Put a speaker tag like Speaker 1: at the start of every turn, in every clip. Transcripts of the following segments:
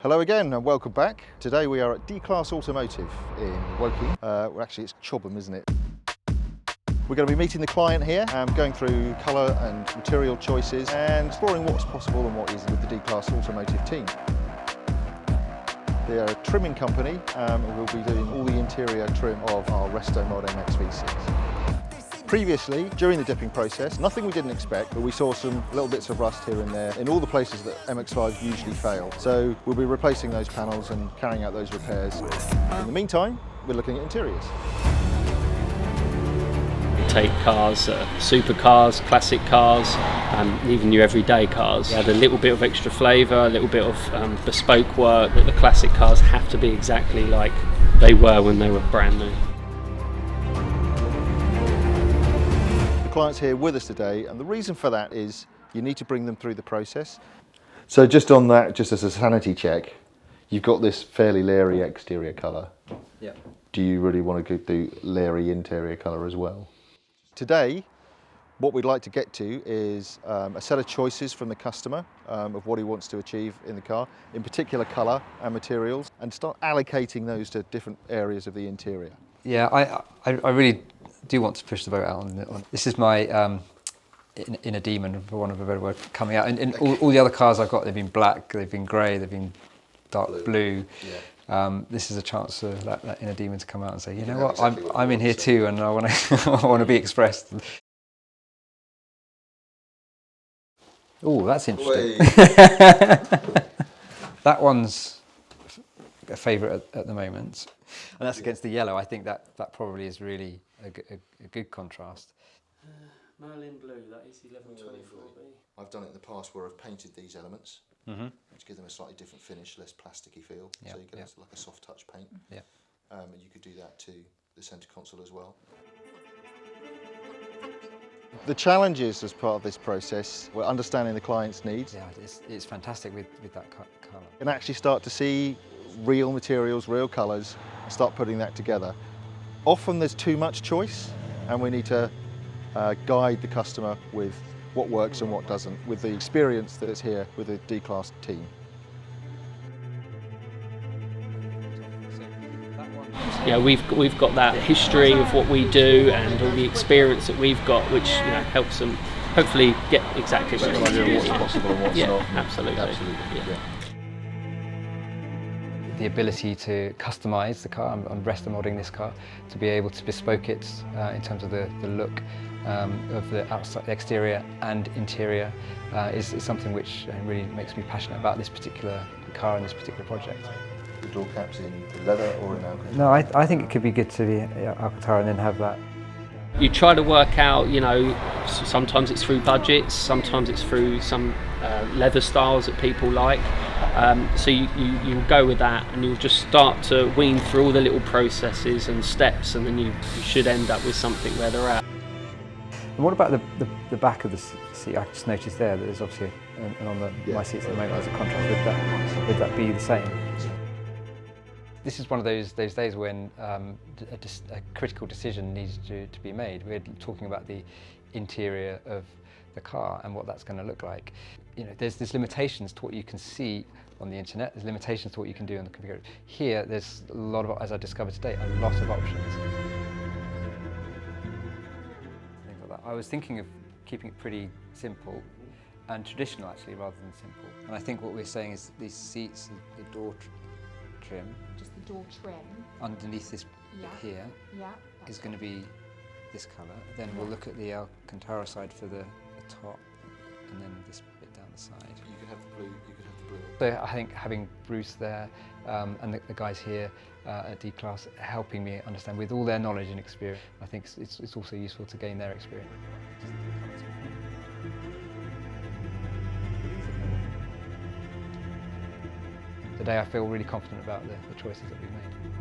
Speaker 1: Hello again and welcome back. Today we are at D-Class Automotive in Woking. Well, actually it's Chobham, isn't it? We're going to be meeting the client here, going through colour and material choices and exploring what's possible and what is with the D-Class Automotive team. They are a trimming company and we'll be doing all the interior trim of our Restomod MXV6. Previously, during the dipping process, nothing we didn't expect, but we saw some little bits of rust here and there in all the places that MX5 usually fail. So we'll be replacing those panels and carrying out those repairs. In the meantime, we're looking at interiors.
Speaker 2: Take cars, supercars, classic cars, and even your everyday cars. You add a little bit of extra flavour, a little bit of bespoke work, but the classic cars have to be exactly like they were when they were brand new.
Speaker 1: The client's here with us today, and the reason for that is you need to bring them through the process. So just on that, just as a sanity check, you've got this fairly leery exterior colour.
Speaker 3: Yeah.
Speaker 1: Do you really want to do leery interior colour as well? Today, what we'd like to get to is a set of choices from the customer of what he wants to achieve in the car, in particular colour and materials, and start allocating those to different areas of the interior.
Speaker 3: Yeah, I really do want to push the boat out on. This is my inner demon, for want of a better word, coming out. And all the other cars I've got, they've been black, they've been grey, they've been dark blue. Yeah. This is a chance for that inner demon to come out and say, you know what, exactly I'm in here too, and I want to I want to be expressed. Oh, that's interesting. That one's a favourite at the moment, and that's against the yellow. I think that probably is really a good contrast.
Speaker 2: Merlin blue, that is 1124B.
Speaker 1: I've done it in the past where I've painted these elements, which give them a slightly different finish, less plasticky feel.
Speaker 3: Yeah,
Speaker 1: so you get like a soft touch paint.
Speaker 3: Yeah.
Speaker 1: And you could do that to the centre console as well. The challenges as part of this process were understanding the client's needs.
Speaker 3: Yeah, it's fantastic with that colour.
Speaker 1: And actually start to see real materials, real colours, and start putting that together. Often there's too much choice, and we need to guide the customer with what works and what doesn't, with the experience that is here with the D-Class team.
Speaker 2: Yeah, we've got that history of what we do and all the experience that we've got, which helps them hopefully get exactly where they want to be.
Speaker 1: What's possible and what's not.
Speaker 2: Absolutely.
Speaker 1: Yeah.
Speaker 3: The ability to customise the car, I'm restomodding this car, to be able to bespoke it in terms of the look of the outside, the exterior and interior is something which really makes me passionate about this particular car and this particular project.
Speaker 1: The door caps in leather or in Alcantara?
Speaker 3: No, I think it could be good to be Alcantara and then have that.
Speaker 2: You try to work out, sometimes it's through budgets, sometimes it's through some leather styles that people like. So you'll go with that and you'll just start to wean through all the little processes and steps, and then you should end up with something where they're at.
Speaker 3: And what about the back of the seat? I just noticed there that there's obviously, and on my seats at the moment, there's a contrast. Would that be the same? This is one of those days when a critical decision needs to be made. We're talking about the interior of the car and what that's going to look like. There's limitations to what you can see on the internet. There's limitations to what you can do on the computer. Here, there's a lot of, as I discovered today, a lot of options. Things like that. I was thinking of keeping it pretty simple and traditional, actually, rather than simple. And I think what we're saying is these seats, the door trim,
Speaker 4: just the door trim
Speaker 3: underneath this here is going to be this colour. Then we'll look at the Alcantara side for the top, and then this bit down the side.
Speaker 1: You could have the blue, you could have the blue.
Speaker 3: So I think having Bruce there and the guys here at D-Class helping me understand with all their knowledge and experience, I think it's also useful to gain their experience. Today I feel really confident about the choices that we've made.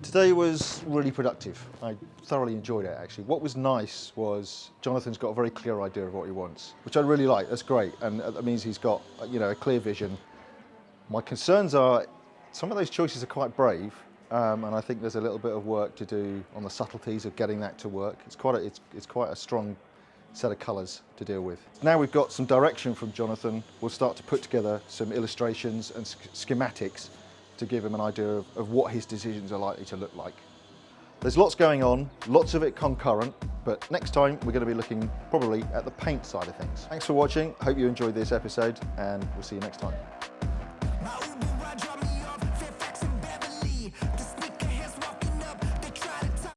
Speaker 1: Today was really productive. I thoroughly enjoyed it, actually. What was nice was Jonathan's got a very clear idea of what he wants, which I really like. That's great, and that means he's got a clear vision. My concerns are some of those choices are quite brave, and I think there's a little bit of work to do on the subtleties of getting that to work. It's quite a strong set of colours to deal with. Now we've got some direction from Jonathan, we'll start to put together some illustrations and schematics to give him an idea of what his decisions are likely to look like. There's lots going on, lots of it concurrent, but next time we're going to be looking probably at the paint side of things. Thanks for watching, hope you enjoyed this episode, and we'll see you next time.